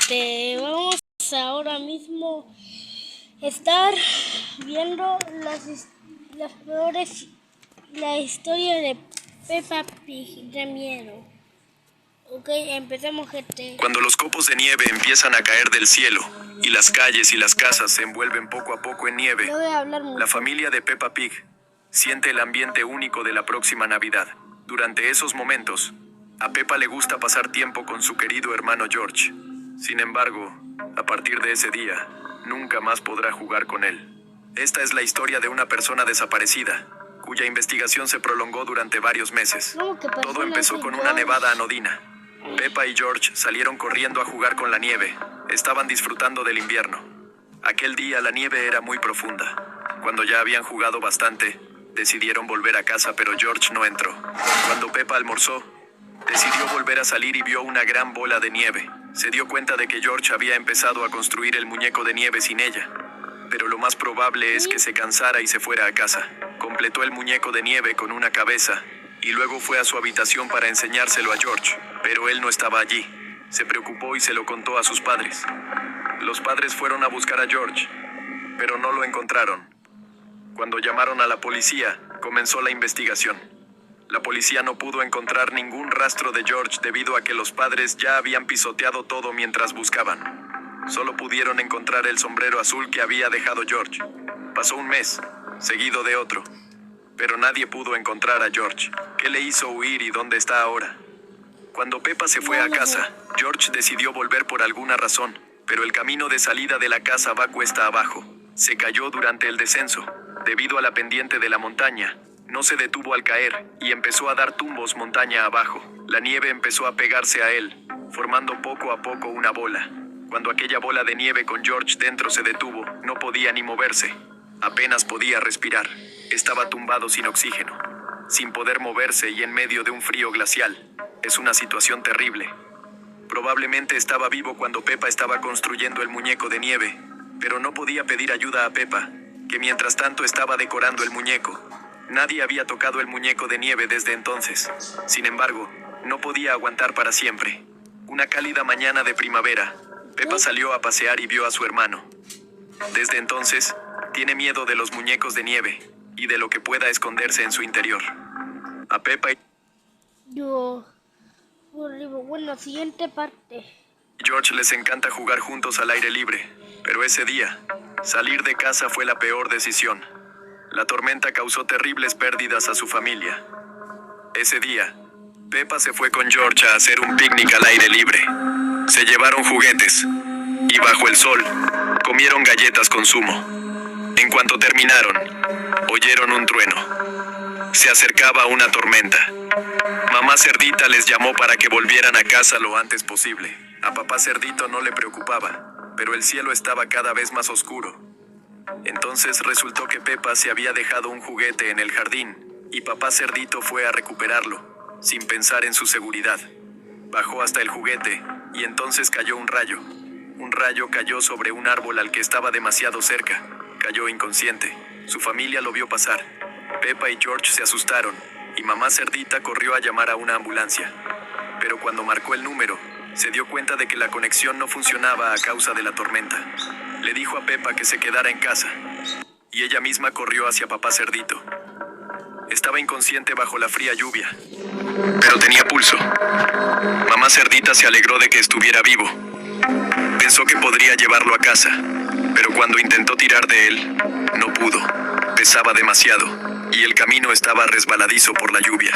Vamos ahora mismo a estar viendo las peores, la historia de Peppa Pig de miedo. Ok, empecemos, gente. Cuando los copos de nieve empiezan a caer del cielo y las calles y las casas se envuelven poco a poco en nieve, No voy a hablar mucho. la familia de Peppa Pig siente el ambiente único de la próxima Navidad. Durante esos momentos, a Peppa le gusta pasar tiempo con su querido hermano George. Sin embargo, a partir de ese día, nunca más podrá jugar con él. Esta es la historia de una persona desaparecida, cuya investigación se prolongó durante varios meses. Todo empezó con una nevada anodina. Peppa y George salieron corriendo a jugar con la nieve. Estaban disfrutando del invierno. Aquel día la nieve era muy profunda. Cuando ya habían jugado bastante, decidieron volver a casa, pero George no entró. Cuando Peppa almorzó, decidió volver a salir y vio una gran bola de nieve. Se dio cuenta de que George había empezado a construir el muñeco de nieve sin ella. Pero lo más probable es que se cansara y se fuera a casa. Completó el muñeco de nieve con una cabeza y luego fue a su habitación para enseñárselo a George. Pero él no estaba allí. Se preocupó y se lo contó a sus padres. Los padres fueron a buscar a George, pero no lo encontraron. Cuando llamaron a la policía, comenzó la investigación. La policía no pudo encontrar ningún rastro de George debido a que los padres ya habían pisoteado todo mientras buscaban. Solo pudieron encontrar el sombrero azul que había dejado George. Pasó un mes, seguido de otro, pero nadie pudo encontrar a George. ¿Qué le hizo huir y dónde está ahora? Cuando Peppa se fue a casa, George decidió volver por alguna razón, pero el camino de salida de la casa va cuesta abajo. Se cayó durante el descenso. Debido a la pendiente de la montaña, no se detuvo al caer y empezó a dar tumbos montaña abajo. La nieve empezó a pegarse a él, formando poco a poco una bola. Cuando aquella bola de nieve con George dentro se detuvo, no podía ni moverse. Apenas podía respirar. Estaba tumbado sin oxígeno, sin poder moverse y en medio de un frío glacial. Es una situación terrible. Probablemente estaba vivo cuando Peppa estaba construyendo el muñeco de nieve, pero no podía pedir ayuda a Peppa, que mientras tanto estaba decorando el muñeco. Nadie había tocado el muñeco de nieve desde entonces. Sin embargo, no podía aguantar para siempre. Una cálida mañana de primavera, Peppa salió a pasear y vio a su hermano. Desde entonces, tiene miedo de los muñecos de nieve y de lo que pueda esconderse en su interior. A Peppa y Bueno, siguiente parte. George les encanta jugar juntos al aire libre, pero ese día, salir de casa fue la peor decisión. La tormenta causó terribles pérdidas a su familia. Ese día, Peppa se fue con George a hacer un picnic al aire libre. Se llevaron juguetes y bajo el sol comieron galletas con zumo. En cuanto terminaron, oyeron un trueno. Se acercaba una tormenta. Mamá Cerdita les llamó para que volvieran a casa lo antes posible. A papá Cerdito no le preocupaba, pero el cielo estaba cada vez más oscuro. Entonces resultó que Peppa se había dejado un juguete en el jardín, y papá Cerdito fue a recuperarlo, sin pensar en su seguridad. Bajó hasta el juguete, y entonces cayó un rayo. Un rayo cayó sobre un árbol al que estaba demasiado cerca. Cayó inconsciente. Su familia lo vio pasar. Peppa y George se asustaron, y mamá Cerdita corrió a llamar a una ambulancia. Pero cuando marcó el número, se dio cuenta de que la conexión no funcionaba a causa de la tormenta. Le dijo a Peppa que se quedara en casa, y ella misma corrió hacia papá Cerdito. Estaba inconsciente bajo la fría lluvia, pero tenía pulso. Mamá Cerdita se alegró de que estuviera vivo. Pensó que podría llevarlo a casa, pero cuando intentó tirar de él, no pudo. Pesaba demasiado, y el camino estaba resbaladizo por la lluvia.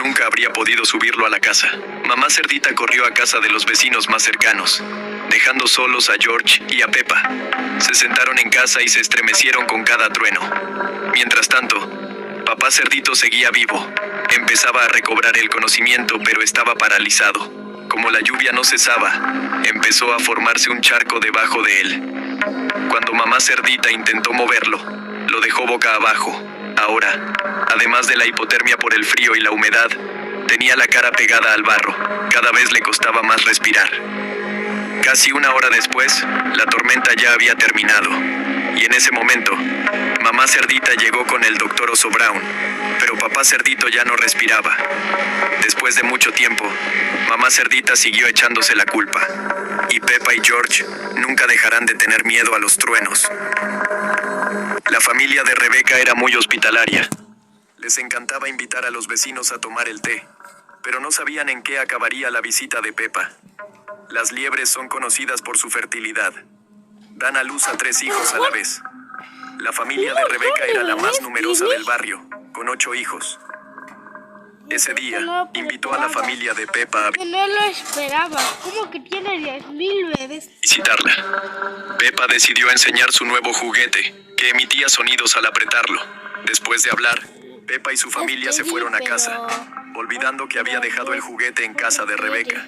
Nunca habría podido subirlo a la casa. Mamá Cerdita corrió a casa de los vecinos más cercanos, dejando solos a George y a Peppa. Se sentaron en casa y se estremecieron con cada trueno. Mientras tanto, papá Cerdito seguía vivo. Empezaba a recobrar el conocimiento, pero estaba paralizado. Como la lluvia no cesaba, empezó a formarse un charco debajo de él. Cuando mamá Cerdita intentó moverlo, lo dejó boca abajo. Ahora, además de la hipotermia por el frío y la humedad, tenía la cara pegada al barro. Cada vez le costaba más respirar. Casi una hora después, la tormenta ya había terminado. Y en ese momento, mamá Cerdita llegó con el doctor Oso Brown, pero papá Cerdito ya no respiraba. Después de mucho tiempo, mamá Cerdita siguió echándose la culpa. y Peppa y George nunca dejarán de tener miedo a los truenos. La familia de Rebecca era muy hospitalaria. Les encantaba invitar a los vecinos a tomar el té, pero no sabían en qué acabaría la visita de Peppa. Las liebres son conocidas por su fertilidad. Dan a luz a 3 hijos a la vez. La familia de Rebecca era la más numerosa del barrio, con 8 hijos. Ese día, invitó a la familia de Peppa a No lo esperaba. ¿Cómo que tiene 10,000 bebés? visitarla. Peppa decidió enseñar su nuevo juguete, que emitía sonidos al apretarlo. Después de hablar, Peppa y su familia se fueron a casa, olvidando que había dejado el juguete en casa de Rebecca.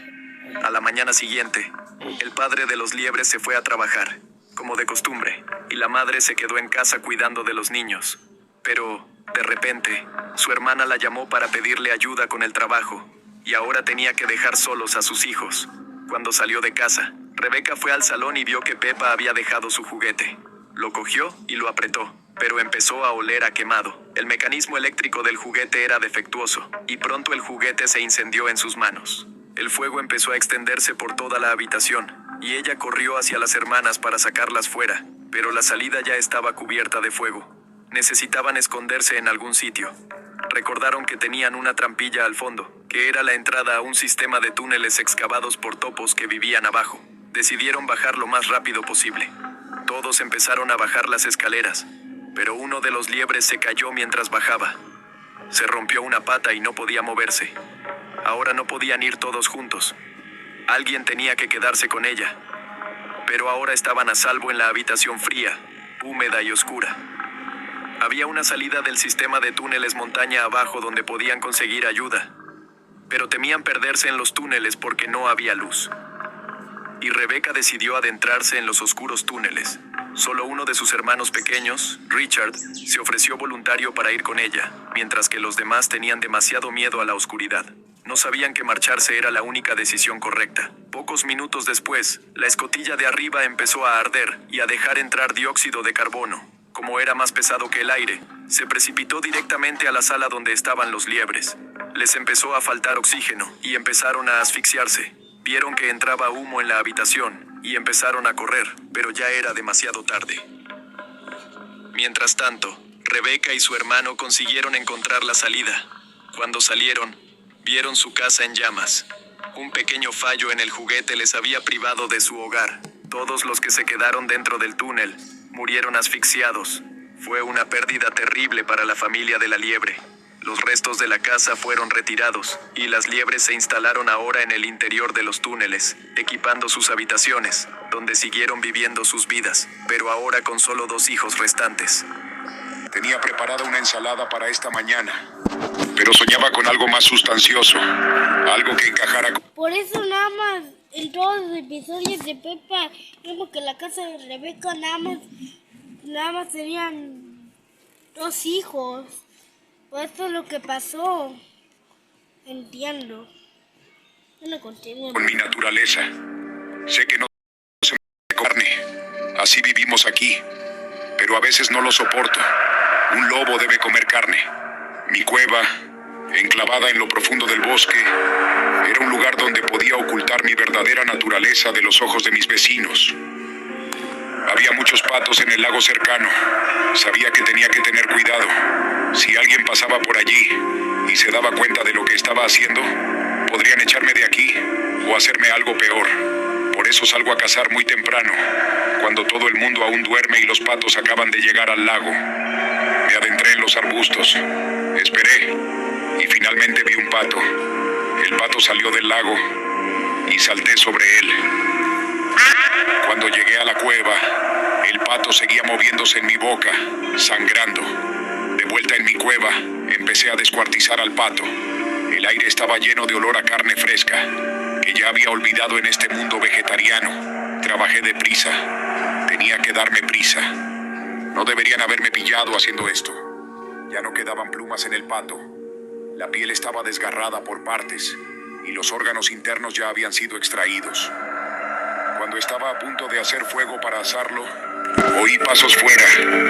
A la mañana siguiente, el padre de los liebres se fue a trabajar, como de costumbre, y la madre se quedó en casa cuidando de los niños. Pero, de repente, su hermana la llamó para pedirle ayuda con el trabajo, y ahora tenía que dejar solos a sus hijos. Cuando salió de casa, Rebecca fue al salón y vio que Peppa había dejado su juguete. Lo cogió y lo apretó, pero empezó a oler a quemado. El mecanismo eléctrico del juguete era defectuoso, y pronto el juguete se incendió en sus manos. El fuego empezó a extenderse por toda la habitación, y ella corrió hacia las hermanas para sacarlas fuera, pero la salida ya estaba cubierta de fuego. Necesitaban esconderse en algún sitio. Recordaron que tenían una trampilla al fondo, que era la entrada a un sistema de túneles excavados por topos que vivían abajo. Decidieron bajar lo más rápido posible. Todos empezaron a bajar las escaleras, pero uno de los liebres se cayó mientras bajaba. Se rompió una pata y no podía moverse. Ahora no podían ir todos juntos. Alguien tenía que quedarse con ella. Pero ahora estaban a salvo en la habitación fría, húmeda y oscura. Había una salida del sistema de túneles montaña abajo donde podían conseguir ayuda, pero temían perderse en los túneles porque no había luz. Y Rebecca decidió adentrarse en los oscuros túneles. Solo uno de sus hermanos pequeños, Richard, se ofreció voluntario para ir con ella, mientras que los demás tenían demasiado miedo a la oscuridad. No sabían que marcharse era la única decisión correcta. Pocos minutos después, la escotilla de arriba empezó a arder y a dejar entrar dióxido de carbono. Como era más pesado que el aire, se precipitó directamente a la sala donde estaban los liebres. Les empezó a faltar oxígeno y empezaron a asfixiarse. Vieron que entraba humo en la habitación y empezaron a correr, pero ya era demasiado tarde. Mientras tanto, Rebecca y su hermano consiguieron encontrar la salida. Cuando salieron, vieron su casa en llamas. Un pequeño fallo en el juguete les había privado de su hogar. Todos los que se quedaron dentro del túnel murieron asfixiados. Fue una pérdida terrible para la familia de la liebre. Los restos de la casa fueron retirados, y las liebres se instalaron ahora en el interior de los túneles, equipando sus habitaciones, donde siguieron viviendo sus vidas, pero ahora con solo 2 hijos restantes. Tenía preparada una ensalada para esta mañana, pero soñaba con algo más sustancioso, algo que encajara con... Por eso nada más en todos los episodios de Peppa, vemos que la casa de Rebecca nada más tenían 2 hijos. Pues esto es lo que pasó. Entiendo. No continúo. Con mi naturaleza. Sé que no se me carne. Así vivimos aquí. Pero a veces no lo soporto. Un lobo debe comer carne. Mi cueva, enclavada en lo profundo del bosque, era un lugar donde podía ocultar mi verdadera naturaleza de los ojos de mis vecinos. Había muchos patos en el lago cercano. Sabía que tenía que tener cuidado. Si alguien pasaba por allí y se daba cuenta de lo que estaba haciendo, podrían echarme de aquí o hacerme algo peor. Por eso salgo a cazar muy temprano, cuando todo el mundo aún duerme y los patos acaban de llegar al lago. Me adentré en los arbustos, esperé y finalmente vi un pato. El pato salió del lago y salté sobre él. Cuando llegué a la cueva, el pato seguía moviéndose en mi boca, sangrando. De vuelta en mi cueva, empecé a descuartizar al pato. El aire estaba lleno de olor a carne fresca, que ya había olvidado en este mundo vegetariano. Trabajé deprisa. Tenía que darme prisa. No deberían haberme pillado haciendo esto. Ya no quedaban plumas en el pato. La piel estaba desgarrada por partes, y los órganos internos ya habían sido extraídos. Cuando estaba a punto de hacer fuego para asarlo, oí pasos fuera.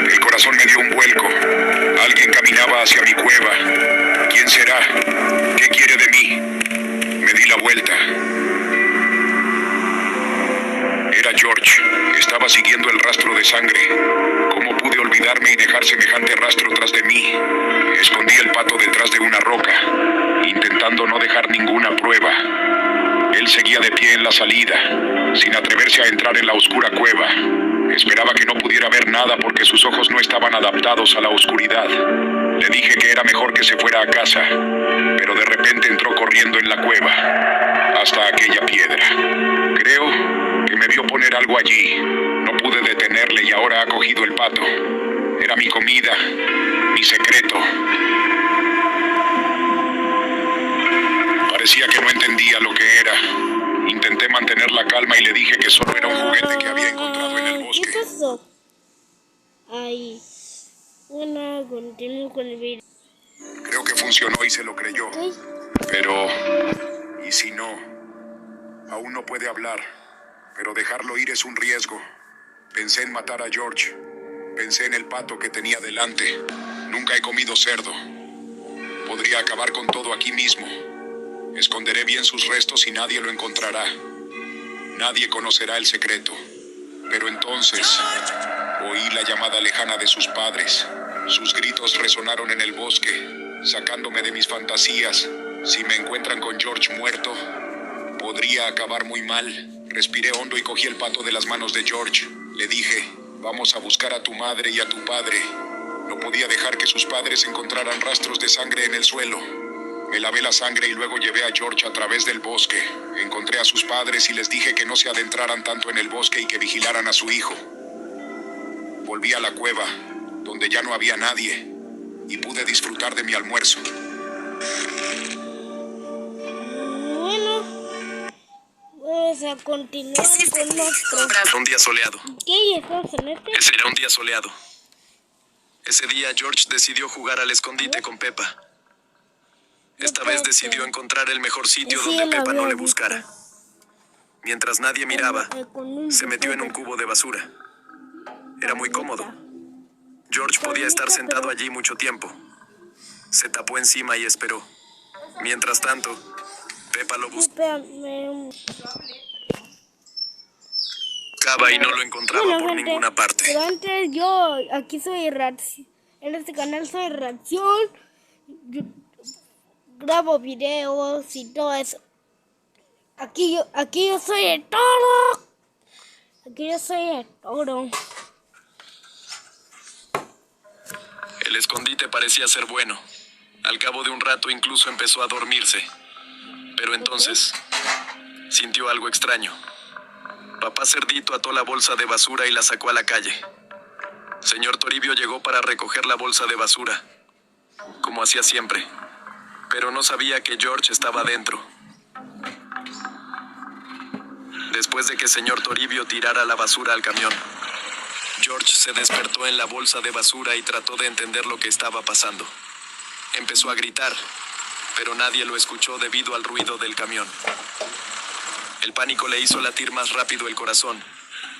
El corazón me dio un vuelco. Alguien caminaba hacia mi cueva. ¿Quién será? ¿Qué quiere de mí? Me di la vuelta. George. Estaba siguiendo el rastro de sangre. ¿Cómo pude olvidarme y dejar semejante rastro tras de mí? Escondí el pato detrás de una roca, intentando no dejar ninguna prueba. Él seguía de pie en la salida, sin atreverse a entrar en la oscura cueva. Esperaba que no pudiera ver nada porque sus ojos no estaban adaptados a la oscuridad. Le dije que era mejor que se fuera a casa, pero de repente entró corriendo en la cueva, hasta aquella piedra. Creo que me vio poner algo allí. No pude detenerle y ahora ha cogido el pato. Era mi comida, mi secreto. Parecía que no entendía lo que era. Intenté mantener la calma y le dije que solo era un juguete que había encontrado en el bosque. ¿Qué es eso? Ay. Bueno, continúo con el video. Creo que funcionó y se lo creyó. Ok. Pero, ¿y si no? Aún no puede hablar, pero dejarlo ir es un riesgo. Pensé en matar a George. Pensé en el pato que tenía delante. Nunca he comido cerdo. Podría acabar con todo aquí mismo. Esconderé bien sus restos y nadie lo encontrará. Nadie conocerá el secreto. Pero entonces, oí la llamada lejana de sus padres. Sus gritos resonaron en el bosque, sacándome de mis fantasías. Si me encuentran con George muerto, podría acabar muy mal. Respiré hondo y cogí el pato de las manos de George. Le dije, vamos a buscar a tu madre y a tu padre. No podía dejar que sus padres encontraran rastros de sangre en el suelo. Me lavé la sangre y luego llevé a George a través del bosque. Encontré a sus padres y les dije que no se adentraran tanto en el bosque y que vigilaran a su hijo. Volví a la cueva, donde ya no había nadie, y pude disfrutar de mi almuerzo. Bueno, vamos a continuar con nuestro... Un día soleado. ¿Qué? ¿Estamos en este? Ese era un día soleado. Ese día George decidió jugar al escondite con Peppa. Esta vez decidió encontrar el mejor sitio Sí, donde lo Peppa no había le visto. buscara. Mientras nadie miraba, Con un se metió en un juguete. cubo de basura. Era muy cómodo. George podía estar sentado allí mucho tiempo. Se tapó encima y esperó. Mientras tanto, Peppa lo buscaba Espérame. y no lo encontraba Bueno, por gente, ninguna parte. pero antes yo aquí soy reacción. En este canal soy reacción. Yo grabo videos y todo eso. Aquí yo soy de todo. Aquí yo soy de todo. El escondite parecía ser bueno. Al cabo de un rato incluso empezó a dormirse. Pero entonces sintió algo extraño. Papá Cerdito ató la bolsa de basura y la sacó a la calle. Señor Toribio llegó para recoger la bolsa de basura, como hacía siempre, pero no sabía que George estaba dentro. Después de que señor Toribio tirara la basura al camión, George se despertó en la bolsa de basura y trató de entender lo que estaba pasando. Empezó a gritar, pero nadie lo escuchó debido al ruido del camión. El pánico le hizo latir más rápido el corazón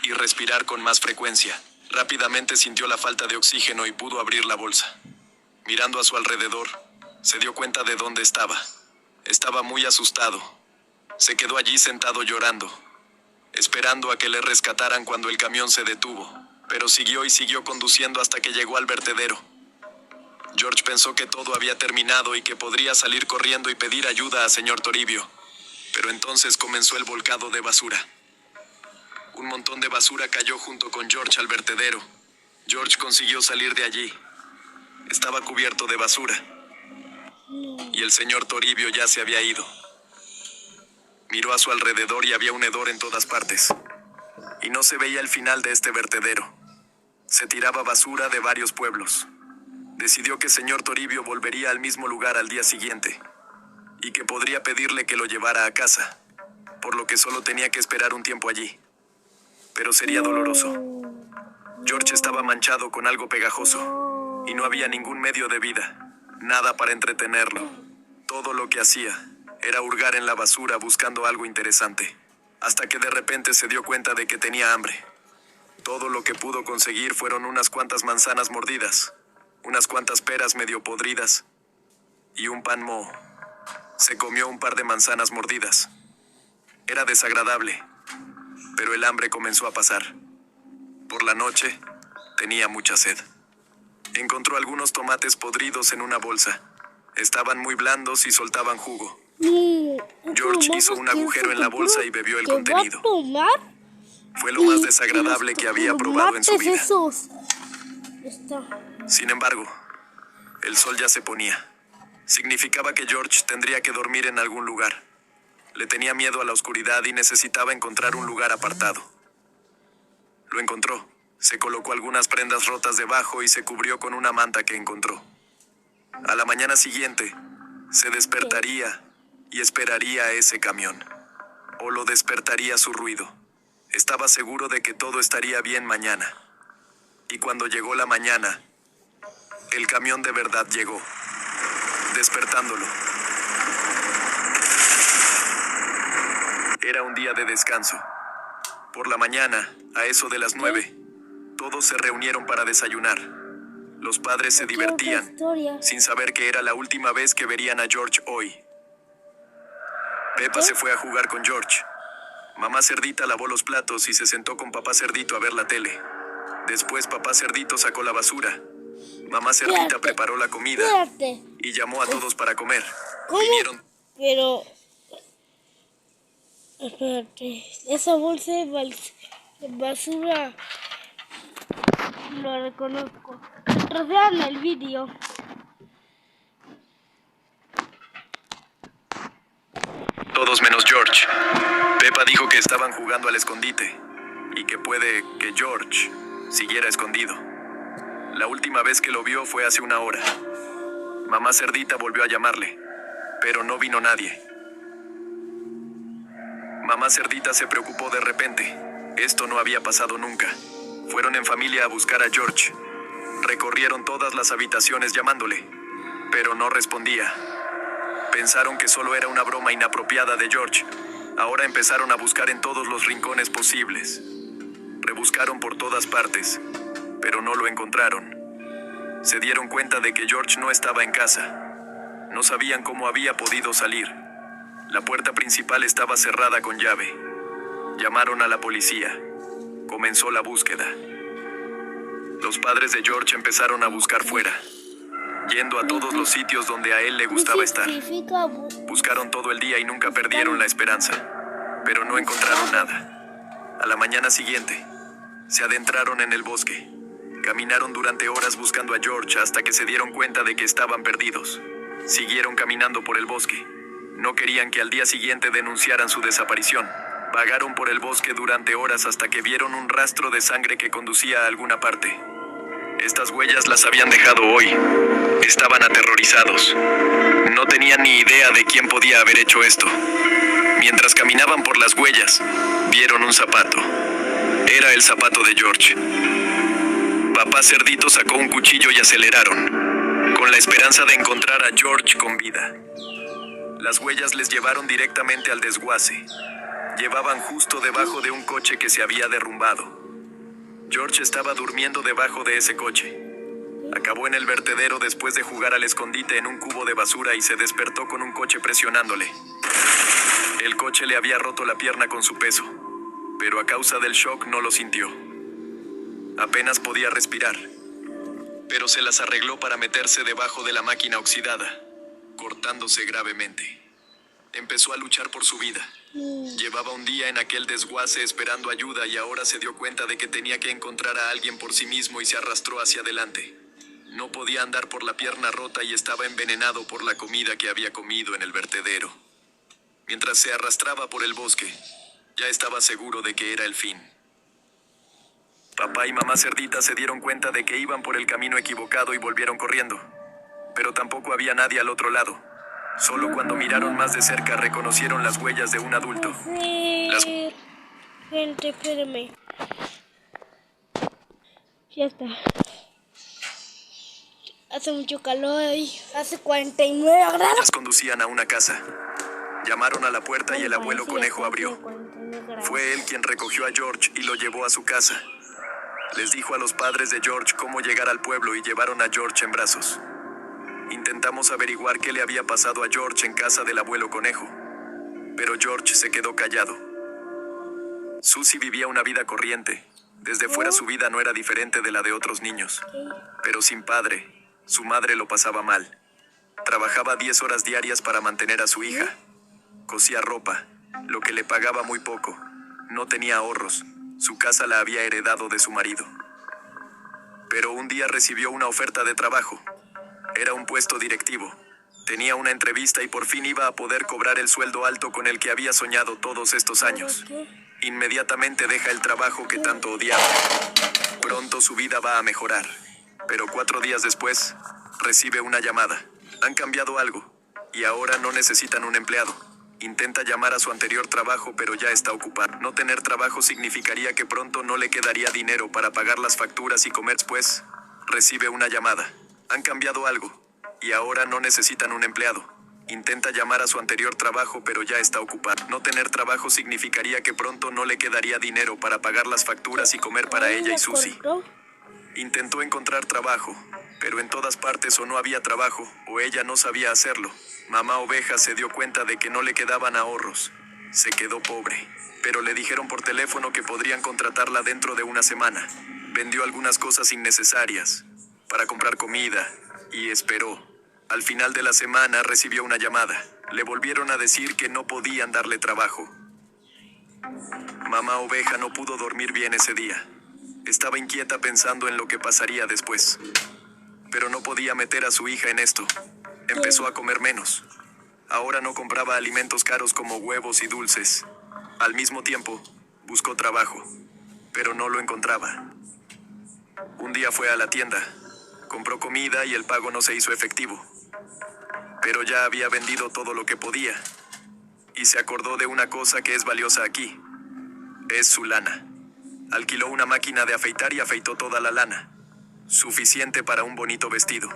y respirar con más frecuencia. Rápidamente sintió la falta de oxígeno y pudo abrir la bolsa. Mirando a su alrededor, se dio cuenta de dónde estaba. Estaba muy asustado. Se quedó allí sentado llorando, esperando a que le rescataran cuando el camión se detuvo, pero siguió y siguió conduciendo hasta que llegó al vertedero. George pensó que todo había terminado y que podría salir corriendo y pedir ayuda a señor Toribio, pero entonces comenzó el volcado de basura. Un montón de basura cayó junto con George al vertedero. George consiguió salir de allí. Estaba cubierto de basura, y el señor Toribio ya se había ido. Miró a su alrededor y había un hedor en todas partes, y no se veía el final de este vertedero. Se tiraba basura de varios pueblos. Decidió que señor Toribio volvería al mismo lugar al día siguiente, y que podría pedirle que lo llevara a casa, por lo que solo tenía que esperar un tiempo allí. Pero sería doloroso. George estaba manchado con algo pegajoso, y no había ningún medio de vida, nada para entretenerlo. Todo lo que hacía era hurgar en la basura buscando algo interesante, hasta que de repente se dio cuenta de que tenía hambre. Todo lo que pudo conseguir fueron unas cuantas manzanas mordidas, unas cuantas peras medio podridas y un pan moho. Se comió un par de manzanas mordidas. Era desagradable, pero el hambre comenzó a pasar. Por la noche, tenía mucha sed. Encontró algunos tomates podridos en una bolsa. Estaban muy blandos y soltaban jugo. George hizo un agujero en la bolsa y bebió el contenido. Fue lo más desagradable que había probado en su vida. Sin embargo, el sol ya se ponía. Significaba que George tendría que dormir en algún lugar. Le tenía miedo a la oscuridad y necesitaba encontrar un lugar apartado. Lo encontró. Se colocó algunas prendas rotas debajo y se cubrió con una manta que encontró. A la mañana siguiente, se despertaría y esperaría a ese camión. O lo despertaría su ruido. Estaba seguro de que todo estaría bien mañana. Y cuando llegó la mañana, el camión de verdad llegó, despertándolo. Era un día de descanso. Por la mañana, a eso de las 9, todos se reunieron para desayunar. Los padres se divertían, sin saber que era la última vez que verían a George hoy. Peppa se fue a jugar con George. Mamá Cerdita lavó los platos y se sentó con Papá Cerdito a ver la tele. Después Papá Cerdito sacó la basura. Mamá Cerdita preparó la comida y llamó a todos para comer. Vinieron. Pero... Espérate, esa bolsa de basura lo reconozco. Retrocedan el vídeo. Todos menos George. Peppa dijo que estaban jugando al escondite y que puede que George siguiera escondido. La última vez que lo vio fue hace una hora. Mamá Cerdita volvió a llamarle, pero no vino nadie. Mamá Cerdita se preocupó de repente. Esto no había pasado nunca. Fueron en familia a buscar a George. Recorrieron todas las habitaciones llamándole, pero no respondía. Pensaron que solo era una broma inapropiada de George. Ahora empezaron a buscar en todos los rincones posibles. Rebuscaron por todas partes, pero no lo encontraron. Se dieron cuenta de que George no estaba en casa. No sabían cómo había podido salir. La puerta principal estaba cerrada con llave. Llamaron a la policía. Comenzó la búsqueda. Los padres de George empezaron a buscar fuera, yendo a todos los sitios donde a él le gustaba estar. Buscaron todo el día y nunca perdieron la esperanza, pero no encontraron nada. A la mañana siguiente, se adentraron en el bosque. Caminaron durante horas buscando a George hasta que se dieron cuenta de que estaban perdidos. Siguieron caminando por el bosque. No querían que al día siguiente denunciaran su desaparición. Vagaron por el bosque durante horas hasta que vieron un rastro de sangre que conducía a alguna parte. Estas huellas las habían dejado hoy. Estaban aterrorizados. No tenían ni idea de quién podía haber hecho esto. Mientras caminaban por las huellas, vieron un zapato. Era el zapato de George. Papá Cerdito sacó un cuchillo y aceleraron, con la esperanza de encontrar a George con vida. Las huellas les llevaron directamente al desguace. Llevaban justo debajo de un coche que se había derrumbado. George estaba durmiendo debajo de ese coche. Acabó en el vertedero después de jugar al escondite en un cubo de basura y se despertó con un coche presionándole. El coche le había roto la pierna con su peso, pero a causa del shock no lo sintió. Apenas podía respirar, pero se las arregló para meterse debajo de la máquina oxidada, cortándose gravemente. Empezó a luchar por su vida. Llevaba un día en aquel desguace esperando ayuda y ahora se dio cuenta de que tenía que encontrar a alguien por sí mismo y se arrastró hacia adelante. No podía andar por la pierna rota y estaba envenenado por la comida que había comido en el vertedero. Mientras se arrastraba por el bosque, ya estaba seguro de que era el fin. Papá y mamá Cerdita se dieron cuenta de que iban por el camino equivocado y volvieron corriendo. Pero tampoco había nadie al otro lado. Solo cuando miraron más de cerca reconocieron las huellas de un adulto. Gente, espérame. Ya está. Hace mucho calor y hace 49 grados. Las conducían a una casa. Llamaron a la puerta y el abuelo conejo abrió. Fue él quien recogió a George y lo llevó a su casa. Les dijo a los padres de George cómo llegar al pueblo y llevaron a George en brazos. Intentamos averiguar qué le había pasado a George en casa del abuelo conejo, pero George se quedó callado. Susie vivía una vida corriente. Desde fuera su vida no era diferente de la de otros niños. Pero sin padre, su madre lo pasaba mal. Trabajaba 10 horas diarias para mantener a su hija. Cosía ropa, lo que le pagaba muy poco. No tenía ahorros. Su casa la había heredado de su marido. Pero un día recibió una oferta de trabajo. Era un puesto directivo. Tenía una entrevista y por fin iba a poder cobrar el sueldo alto con el que había soñado todos estos años. Inmediatamente deja el trabajo que tanto odiaba. Pronto su vida va a mejorar. Pero 4 días después, recibe una llamada. Han cambiado algo, y ahora no necesitan un empleado. Intenta llamar a su anterior trabajo, pero ya está ocupado. No tener trabajo significaría que pronto no le quedaría dinero para pagar las facturas y comer. Después, recibe una llamada. Han cambiado algo, y ahora no necesitan un empleado. Intenta llamar a su anterior trabajo, pero ya está ocupado. No tener trabajo significaría que pronto no le quedaría dinero para pagar las facturas y comer para ella y Susie. Intentó encontrar trabajo, pero en todas partes o no había trabajo, o ella no sabía hacerlo. Mamá Oveja se dio cuenta de que no le quedaban ahorros. Se quedó pobre, pero le dijeron por teléfono que podrían contratarla dentro de una semana. Vendió algunas cosas innecesarias para comprar comida y esperó. Al final de la semana recibió una llamada. Le volvieron a decir que no podían darle trabajo. Mamá Oveja no pudo dormir bien ese día. Estaba inquieta pensando en lo que pasaría después. Pero no podía meter a su hija en esto. Empezó a comer menos. Ahora no compraba alimentos caros como huevos y dulces. Al mismo tiempo, buscó trabajo, pero no lo encontraba. Un día fue a la tienda. Compró comida y el pago no se hizo efectivo. Pero ya había vendido todo lo que podía. Y se acordó de una cosa que es valiosa aquí. Es su lana. Alquiló una máquina de afeitar y afeitó toda la lana. Suficiente para un bonito vestido.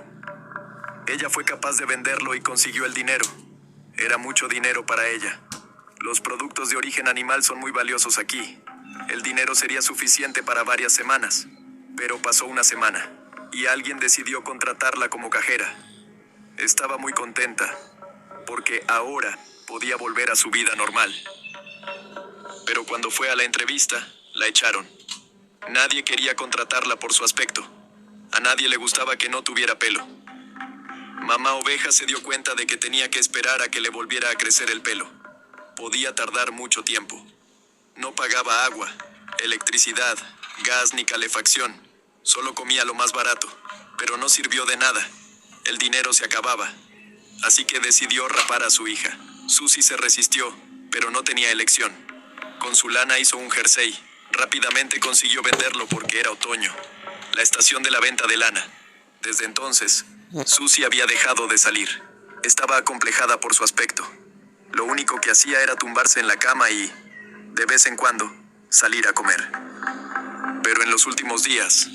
Ella fue capaz de venderlo y consiguió el dinero. Era mucho dinero para ella. Los productos de origen animal son muy valiosos aquí. El dinero sería suficiente para varias semanas. Pero pasó una semana, y alguien decidió contratarla como cajera. Estaba muy contenta, porque ahora podía volver a su vida normal. Pero cuando fue a la entrevista, la echaron. Nadie quería contratarla por su aspecto. A nadie le gustaba que no tuviera pelo. Mamá Oveja se dio cuenta de que tenía que esperar a que le volviera a crecer el pelo. Podía tardar mucho tiempo. No pagaba agua, electricidad, gas ni calefacción. Solo comía lo más barato, pero no sirvió de nada. El dinero se acababa. Así que decidió rapar a su hija. Susie se resistió, pero no tenía elección. Con su lana hizo un jersey. Rápidamente consiguió venderlo porque era otoño. La estación de la venta de lana. Desde entonces, Susie había dejado de salir. Estaba acomplejada por su aspecto. Lo único que hacía era tumbarse en la cama y, de vez en cuando, salir a comer. Pero en los últimos días,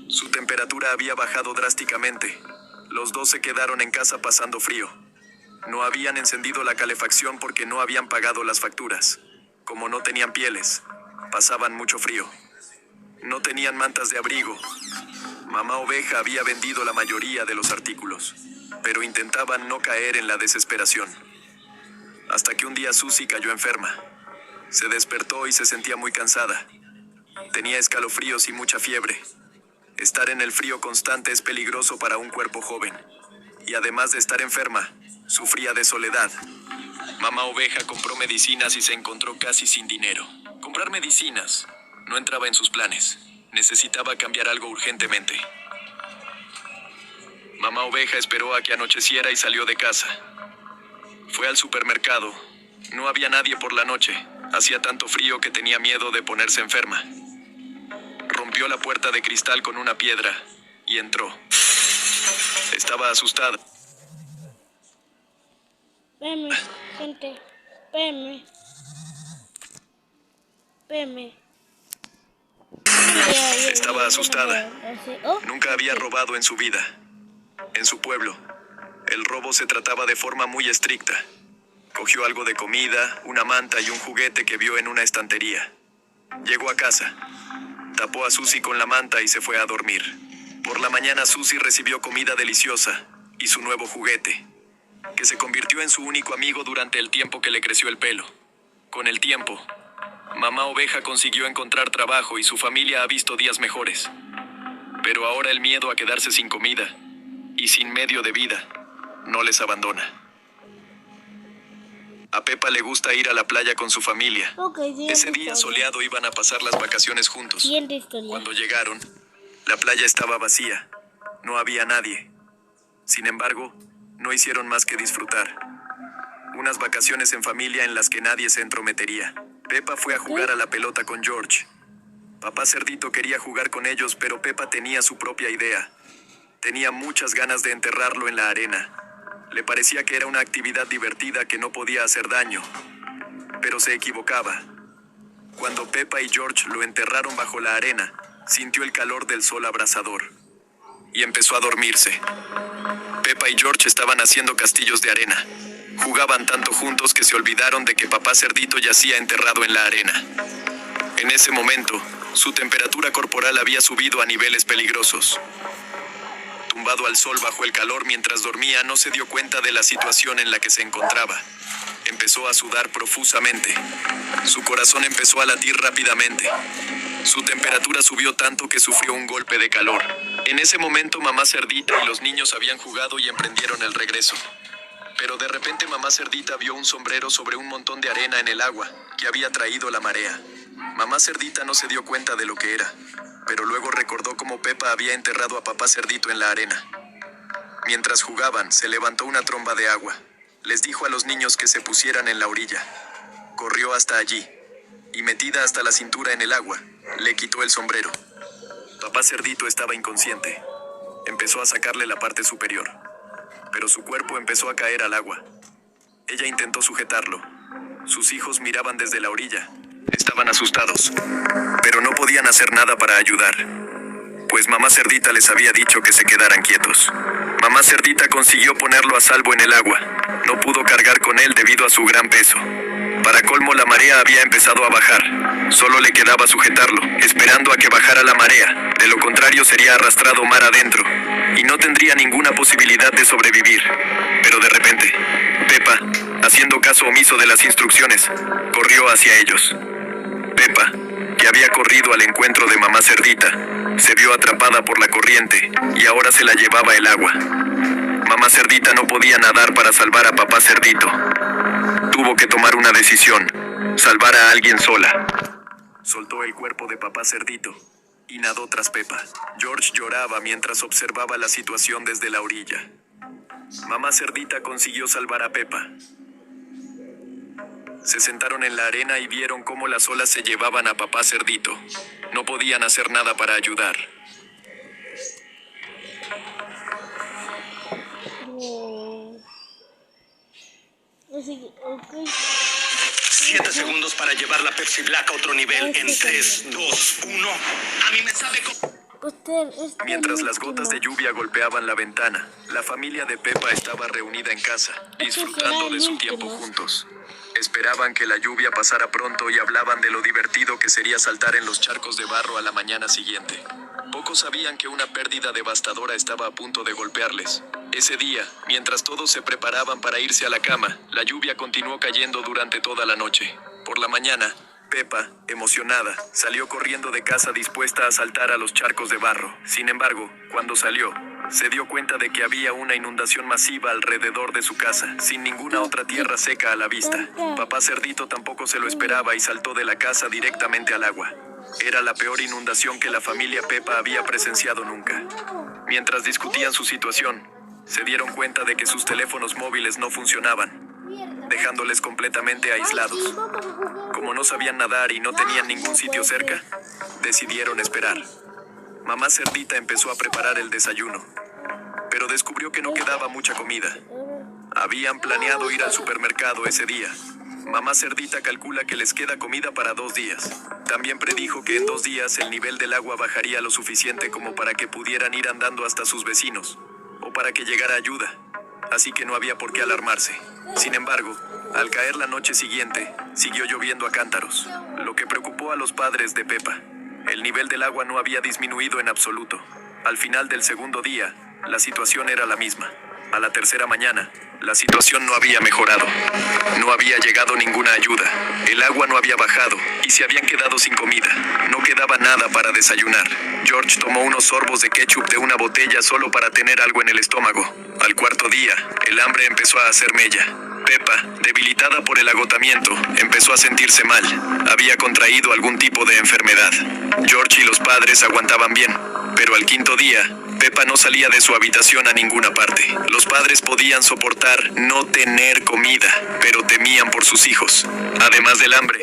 su temperatura había bajado drásticamente. Los dos se quedaron en casa pasando frío. No habían encendido la calefacción porque no habían pagado las facturas. Como no tenían pieles, pasaban mucho frío. No tenían mantas de abrigo. Mamá Oveja había vendido la mayoría de los artículos, pero intentaban no caer en la desesperación. Hasta que un día Susie cayó enferma. Se despertó y se sentía muy cansada. Tenía escalofríos y mucha fiebre. Estar en el frío constante es peligroso para un cuerpo joven. Y además de estar enferma, sufría de soledad. Mamá Oveja compró medicinas y se encontró casi sin dinero. Comprar medicinas no entraba en sus planes. Necesitaba cambiar algo urgentemente. Mamá Oveja esperó a que anocheciera y salió de casa. Fue al supermercado. No había nadie por la noche. Hacía tanto frío que tenía miedo de ponerse enferma. Rompió la puerta de cristal con una piedra y entró. Estaba asustada. Espérame, gente. Espérame. Estaba asustada. Nunca había robado en su vida. En su pueblo, el robo se trataba de forma muy estricta. Cogió algo de comida, una manta y un juguete que vio en una estantería. Llegó a casa. Tapó a Susie con la manta y se fue a dormir. Por la mañana Susie recibió comida deliciosa y su nuevo juguete, que se convirtió en su único amigo durante el tiempo que le creció el pelo. Con el tiempo, Mamá Oveja consiguió encontrar trabajo y su familia ha visto días mejores. Pero ahora el miedo a quedarse sin comida y sin medio de vida no les abandona. A Pepa le gusta ir a la playa con su familia. Ok, siguiente Ese día historia. soleado iban a pasar las vacaciones juntos. Siguiente historia. Cuando llegaron, la playa estaba vacía. No había nadie. Sin embargo, no hicieron más que disfrutar. Unas vacaciones en familia en las que nadie se entrometería. Pepa fue a jugar a la pelota con George. Papá Cerdito quería jugar con ellos, pero Pepa tenía su propia idea. Tenía muchas ganas de enterrarlo en la arena. Le parecía que era una actividad divertida que no podía hacer daño. Pero se equivocaba. Cuando Pepa y George lo enterraron bajo la arena, sintió el calor del sol abrasador. Y empezó a dormirse. Pepa y George estaban haciendo castillos de arena. Jugaban tanto juntos que se olvidaron de que papá Cerdito yacía enterrado en la arena. En ese momento, su temperatura corporal había subido a niveles peligrosos. Tumbado al sol bajo el calor mientras dormía, no se dio cuenta de la situación en la que se encontraba. Empezó a sudar profusamente. Su corazón empezó a latir rápidamente. Su temperatura subió tanto que sufrió un golpe de calor. En ese momento, mamá Cerdita y los niños habían jugado y emprendieron el regreso. Pero de repente mamá Cerdita vio un sombrero sobre un montón de arena en el agua que había traído la marea. Mamá Cerdita no se dio cuenta de lo que era, pero luego recordó cómo Pepa había enterrado a papá Cerdito en la arena. Mientras jugaban, se levantó una tromba de agua. Les dijo a los niños que se pusieran en la orilla. Corrió hasta allí, y metida hasta la cintura en el agua, le quitó el sombrero. Papá Cerdito estaba inconsciente. Empezó a sacarle la parte superior, pero su cuerpo empezó a caer al agua. Ella intentó sujetarlo. Sus hijos miraban desde la orilla. Estaban asustados, pero no podían hacer nada para ayudar, pues mamá Cerdita les había dicho que se quedaran quietos. Mamá Cerdita consiguió ponerlo a salvo en el agua. No pudo cargar con él debido a su gran peso. Para colmo, la marea había empezado a bajar. Solo le quedaba sujetarlo, esperando a que bajara la marea. De lo contrario, sería arrastrado mar adentro y no tendría ninguna posibilidad de sobrevivir. Pero de repente, Pepa, haciendo caso omiso de las instrucciones, corrió hacia ellos. Pepa, que había corrido al encuentro de mamá Cerdita, se vio atrapada por la corriente y ahora se la llevaba el agua. Mamá Cerdita no podía nadar para salvar a papá Cerdito. Tuvo que tomar una decisión: salvar a alguien sola. Soltó el cuerpo de papá Cerdito y nadó tras Pepa. George lloraba mientras observaba la situación desde la orilla. Mamá Cerdita consiguió salvar a Pepa. Se sentaron en la arena y vieron cómo las olas se llevaban a papá Cerdito. No podían hacer nada para ayudar. Ok. 7 segundos para llevar la Pepsi Black a otro nivel en 3, 2, 1. A mí me sabe Mientras las gotas de lluvia golpeaban la ventana, la familia de Pepa estaba reunida en casa, disfrutando de su tiempo juntos. Esperaban que la lluvia pasara pronto y hablaban de lo divertido que sería saltar en los charcos de barro a la mañana siguiente. Pocos sabían que una pérdida devastadora estaba a punto de golpearles. Ese día, mientras todos se preparaban para irse a la cama, la lluvia continuó cayendo durante toda la noche. Por la mañana, Pepa, emocionada, salió corriendo de casa dispuesta a saltar a los charcos de barro. Sin embargo, cuando salió, se dio cuenta de que había una inundación masiva alrededor de su casa, sin ninguna otra tierra seca a la vista. Papá Cerdito tampoco se lo esperaba y saltó de la casa directamente al agua. Era la peor inundación que la familia Pepa había presenciado nunca. Mientras discutían su situación, se dieron cuenta de que sus teléfonos móviles no funcionaban, dejándoles completamente aislados. Como no sabían nadar y no tenían ningún sitio cerca, decidieron esperar. Mamá Cerdita empezó a preparar el desayuno, pero descubrió que no quedaba mucha comida. Habían planeado ir al supermercado ese día. Mamá Cerdita calcula que les queda comida para 2 días. También predijo que en 2 días el nivel del agua bajaría lo suficiente como para que pudieran ir andando hasta sus vecinos, o para que llegara ayuda. Así que no había por qué alarmarse. Sin embargo, al caer la noche siguiente, siguió lloviendo a cántaros, lo que preocupó a los padres de Pepa. El nivel del agua no había disminuido en absoluto. Al final del segundo día, la situación era la misma. A la tercera mañana, la situación no había mejorado. No había llegado ninguna ayuda. El agua no había bajado y se habían quedado sin comida. No quedaba nada para desayunar. George tomó unos sorbos de ketchup de una botella solo para tener algo en el estómago. Al cuarto día, el hambre empezó a hacer mella. Peppa, debilitada por el agotamiento, empezó a sentirse mal. Había contraído algún tipo de enfermedad. George y los padres aguantaban bien, pero al quinto día, Peppa no salía de su habitación a ninguna parte. Los padres podían soportar no tener comida, pero temían por sus hijos. Además del hambre,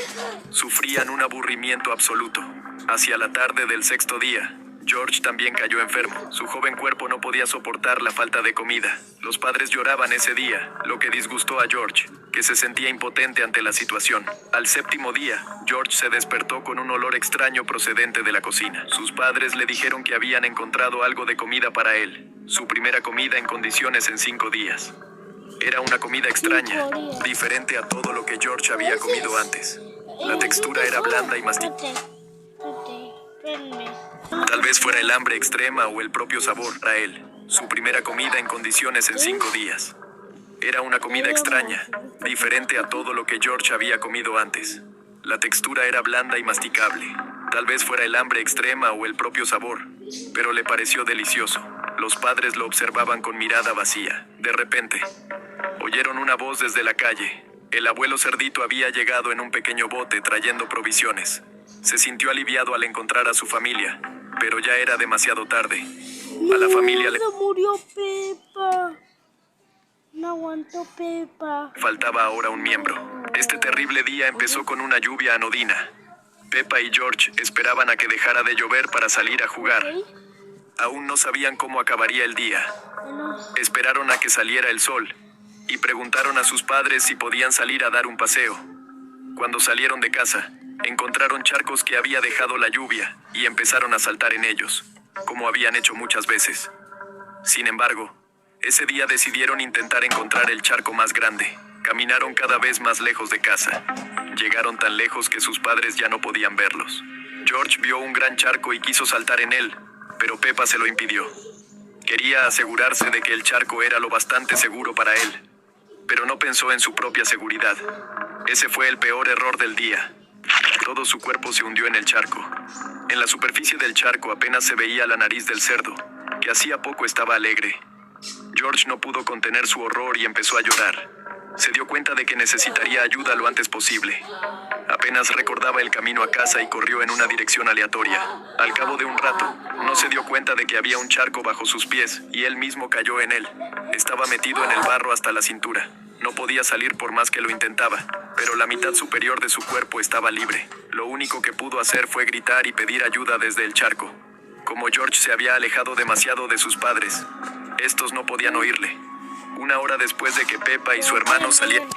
sufrían un aburrimiento absoluto. Hacia la tarde del sexto día, George también cayó enfermo. Su joven cuerpo no podía soportar la falta de comida. Los padres lloraban ese día, lo que disgustó a George, que se sentía impotente ante la situación. Al séptimo día, George se despertó con un olor extraño procedente de la cocina. Sus padres le dijeron que habían encontrado algo de comida para él. Su primera comida en condiciones en 5 días. Era una comida extraña, diferente a todo lo que George había comido antes. La textura era blanda y masticable. Tal vez fuera el hambre extrema o el propio sabor para él. Su primera comida en condiciones en 5 días. Era una comida extraña, diferente a todo lo que George había comido antes. La textura era blanda y masticable. Tal vez fuera el hambre extrema o el propio sabor, pero le pareció delicioso. Los padres lo observaban con mirada vacía. De repente, oyeron una voz desde la calle. El abuelo cerdito había llegado en un pequeño bote trayendo provisiones. Se sintió aliviado al encontrar a su familia, pero ya era demasiado tarde. A la familia le murió Peppa. No aguantó Peppa. faltaba ahora un miembro. Este terrible día empezó con una lluvia anodina. Peppa y George esperaban a que dejara de llover para salir a jugar. Aún no sabían cómo acabaría el día. Esperaron a que saliera el sol y preguntaron a sus padres si podían salir a dar un paseo. Cuando salieron de casa, encontraron charcos que había dejado la lluvia y empezaron a saltar en ellos, como habían hecho muchas veces. Sin embargo, ese día decidieron intentar encontrar el charco más grande. Caminaron cada vez más lejos de casa. Llegaron tan lejos que sus padres ya no podían verlos. George vio un gran charco y quiso saltar en él, pero Peppa se lo impidió. Quería asegurarse de que el charco era lo bastante seguro para él, pero no pensó en su propia seguridad. Ese fue el peor error del día. Todo su cuerpo se hundió en el charco. En la superficie del charco apenas se veía la nariz del cerdo, que hacía poco estaba alegre. George no pudo contener su horror y empezó a llorar. Se dio cuenta de que necesitaría ayuda lo antes posible. Apenas recordaba el camino a casa y corrió en una dirección aleatoria. Al cabo de un rato, no se dio cuenta de que había un charco bajo sus pies y él mismo cayó en él. Estaba metido en el barro hasta la cintura. No podía salir por más que lo intentaba, pero la mitad superior de su cuerpo estaba libre. Lo único que pudo hacer fue gritar y pedir ayuda desde el charco. Como George se había alejado demasiado de sus padres, estos no podían oírle. Una hora después de que Peppa y su hermano salieran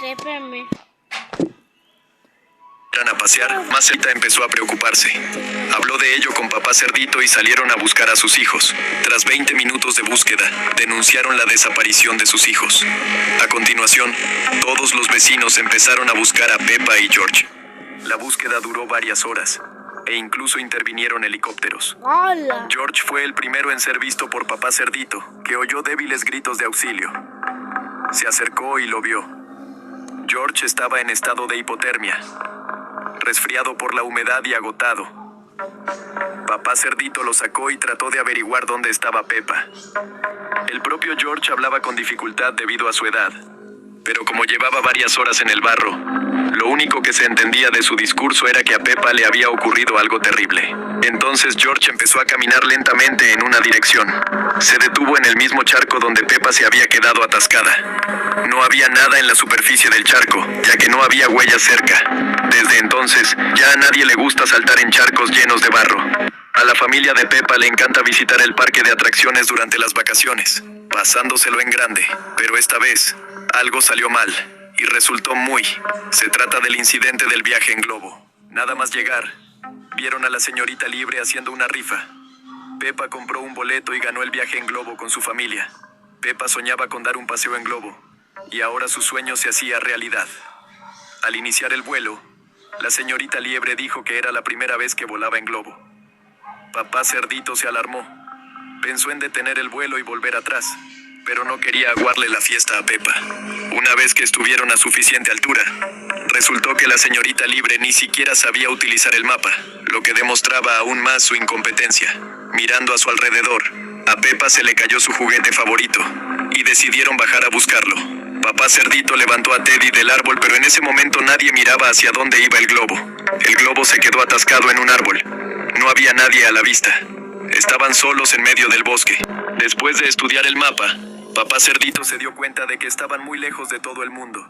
a pasear, Maceta empezó a preocuparse. Habló de ello con papá Cerdito y salieron a buscar a sus hijos. Tras 20 minutos de búsqueda, denunciaron la desaparición de sus hijos. A continuación, todos los vecinos empezaron a buscar a Peppa y George. La búsqueda duró varias horas, e incluso intervinieron helicópteros. ¡Hala! George fue el primero en ser visto por papá Cerdito, que oyó débiles gritos de auxilio. Se acercó y lo vio. George estaba en estado de hipotermia, resfriado por la humedad y agotado. Papá Cerdito lo sacó y trató de averiguar dónde estaba Peppa. El propio George hablaba con dificultad debido a su edad, pero como llevaba varias horas en el barro, lo único que se entendía de su discurso era que a Peppa le había ocurrido algo terrible. Entonces George empezó a caminar lentamente en una dirección. Se detuvo en el mismo charco donde Peppa se había quedado atascada. No había nada en la superficie del charco, ya que no había huellas cerca. Desde entonces, ya a nadie le gusta saltar en charcos llenos de barro. A la familia de Peppa le encanta visitar el parque de atracciones durante las vacaciones, pasándoselo en grande. Pero esta vez, algo salió mal, y resultó muy. Se trata del incidente del viaje en globo. Nada más llegar, vieron a la señorita Libre haciendo una rifa. Peppa compró un boleto y ganó el viaje en globo con su familia. Peppa soñaba con dar un paseo en globo, y ahora su sueño se hacía realidad. Al iniciar el vuelo, la señorita Liebre dijo que era la primera vez que volaba en globo. Papá Cerdito se alarmó. Pensó en detener el vuelo y volver atrás, pero no quería aguarle la fiesta a Peppa. Una vez que estuvieron a suficiente altura, resultó que la señorita Libre ni siquiera sabía utilizar el mapa, lo que demostraba aún más su incompetencia. Mirando a su alrededor, a Peppa se le cayó su juguete favorito, y decidieron bajar a buscarlo. Papá Cerdito levantó a Teddy del árbol, pero en ese momento nadie miraba hacia dónde iba el globo. El globo se quedó atascado en un árbol. No había nadie a la vista. Estaban solos en medio del bosque. Después de estudiar el mapa, Papá Cerdito se dio cuenta de que estaban muy lejos de todo el mundo.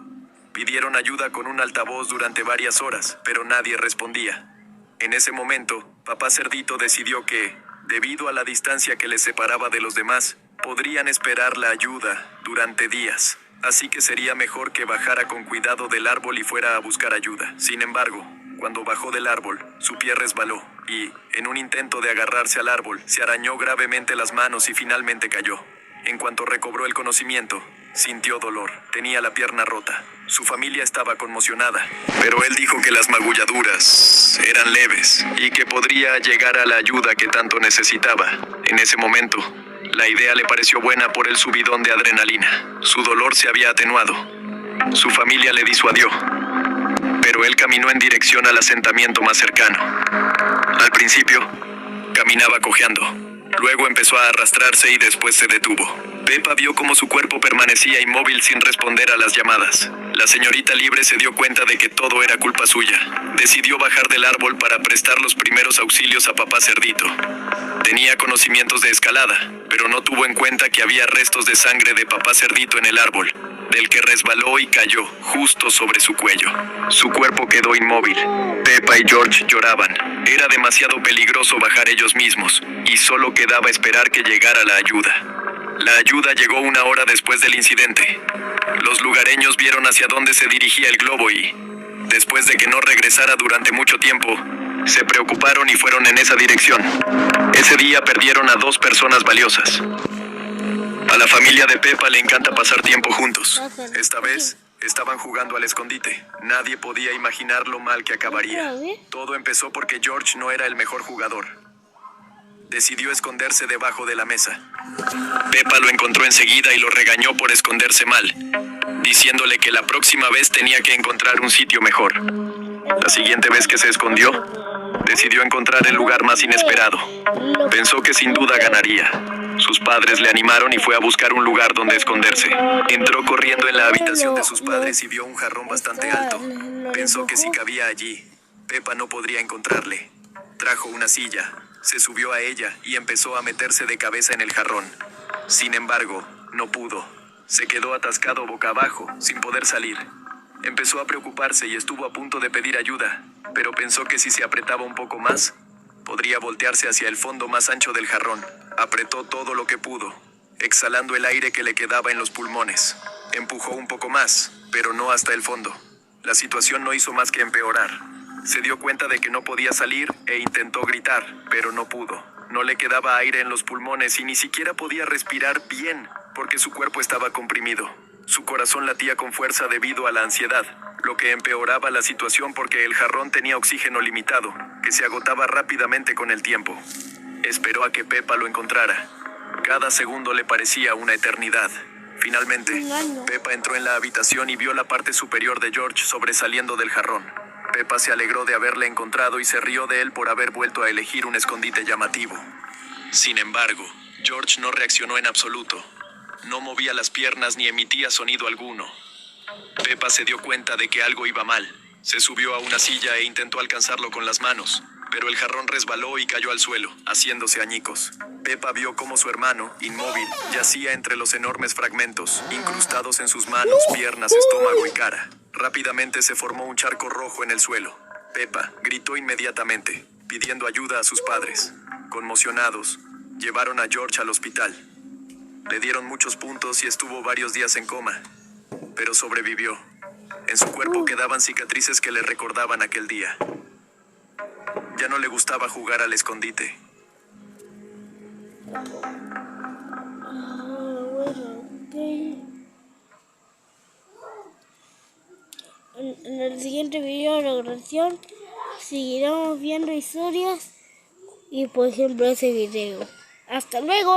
Pidieron ayuda con un altavoz durante varias horas, pero nadie respondía. En ese momento, Papá Cerdito decidió que, debido a la distancia que les separaba de los demás, podrían esperar la ayuda durante días. Así que sería mejor que bajara con cuidado del árbol y fuera a buscar ayuda. Sin embargo, cuando bajó del árbol, su pie resbaló y, en un intento de agarrarse al árbol, se arañó gravemente las manos y finalmente cayó. En cuanto recobró el conocimiento, sintió dolor. Tenía la pierna rota. Su familia estaba conmocionada, pero él dijo que las magulladuras eran leves y que podría llegar a la ayuda que tanto necesitaba. En ese momento, la idea le pareció buena por el subidón de adrenalina. Su dolor se había atenuado. Su familia le disuadió, pero él caminó en dirección al asentamiento más cercano. Al principio, caminaba cojeando. Luego empezó a arrastrarse y después se detuvo. Peppa vio cómo su cuerpo permanecía inmóvil sin responder a las llamadas. La señorita Libre se dio cuenta de que todo era culpa suya. Decidió bajar del árbol para prestar los primeros auxilios a Papá Cerdito. Tenía conocimientos de escalada, pero no tuvo en cuenta que había restos de sangre de Papá Cerdito en el árbol, del que resbaló y cayó justo sobre su cuello. Su cuerpo quedó inmóvil. Peppa y George lloraban. Era demasiado peligroso bajar ellos mismos, y solo quedaba esperar que llegara la ayuda. La ayuda llegó 1 hora después del incidente. Los lugareños vieron hacia dónde se dirigía el globo y, después de que no regresara durante mucho tiempo, se preocuparon y fueron en esa dirección. Ese día perdieron a 2 personas valiosas. A la familia de Peppa le encanta pasar tiempo juntos. Esta vez, estaban jugando al escondite. Nadie podía imaginar lo mal que acabaría. Todo empezó porque George no era el mejor jugador. Decidió esconderse debajo de la mesa. Peppa lo encontró enseguida y lo regañó por esconderse mal, diciéndole que la próxima vez tenía que encontrar un sitio mejor. La siguiente vez que se escondió, decidió encontrar el lugar más inesperado. Pensó que sin duda ganaría. Sus padres le animaron y fue a buscar un lugar donde esconderse. Entró corriendo en la habitación de sus padres y vio un jarrón bastante alto. Pensó que si cabía allí, Peppa no podría encontrarle. Trajo una silla, se subió a ella y empezó a meterse de cabeza en el jarrón. Sin embargo, no pudo. Se quedó atascado boca abajo, sin poder salir. Empezó a preocuparse y estuvo a punto de pedir ayuda, pero pensó que si se apretaba un poco más, podría voltearse hacia el fondo más ancho del jarrón. Apretó todo lo que pudo, exhalando el aire que le quedaba en los pulmones. Empujó un poco más, pero no hasta el fondo. La situación no hizo más que empeorar. Se dio cuenta de que no podía salir e intentó gritar, pero no pudo. No le quedaba aire en los pulmones y ni siquiera podía respirar bien, porque su cuerpo estaba comprimido. Su corazón latía con fuerza debido a la ansiedad, lo que empeoraba la situación porque el jarrón tenía oxígeno limitado, que se agotaba rápidamente con el tiempo. Esperó a que Peppa lo encontrara. Cada segundo le parecía una eternidad. Finalmente, Peppa entró en la habitación y vio la parte superior de George sobresaliendo del jarrón. Peppa se alegró de haberle encontrado y se rió de él por haber vuelto a elegir un escondite llamativo. Sin embargo, George no reaccionó en absoluto. No movía las piernas ni emitía sonido alguno. Peppa se dio cuenta de que algo iba mal. Se subió a una silla e intentó alcanzarlo con las manos, pero el jarrón resbaló y cayó al suelo, haciéndose añicos. Peppa vio cómo su hermano, inmóvil, yacía entre los enormes fragmentos, incrustados en sus manos, piernas, estómago y cara. Rápidamente se formó un charco rojo en el suelo. Peppa gritó inmediatamente, pidiendo ayuda a sus padres. Conmocionados, llevaron a George al hospital. Le dieron muchos puntos y estuvo varios días en coma, pero sobrevivió. En su cuerpo quedaban cicatrices que le recordaban aquel día. Ya no le gustaba jugar al escondite. En el siguiente video de la grabación seguiremos viendo historias y por ejemplo ese video. Hasta luego.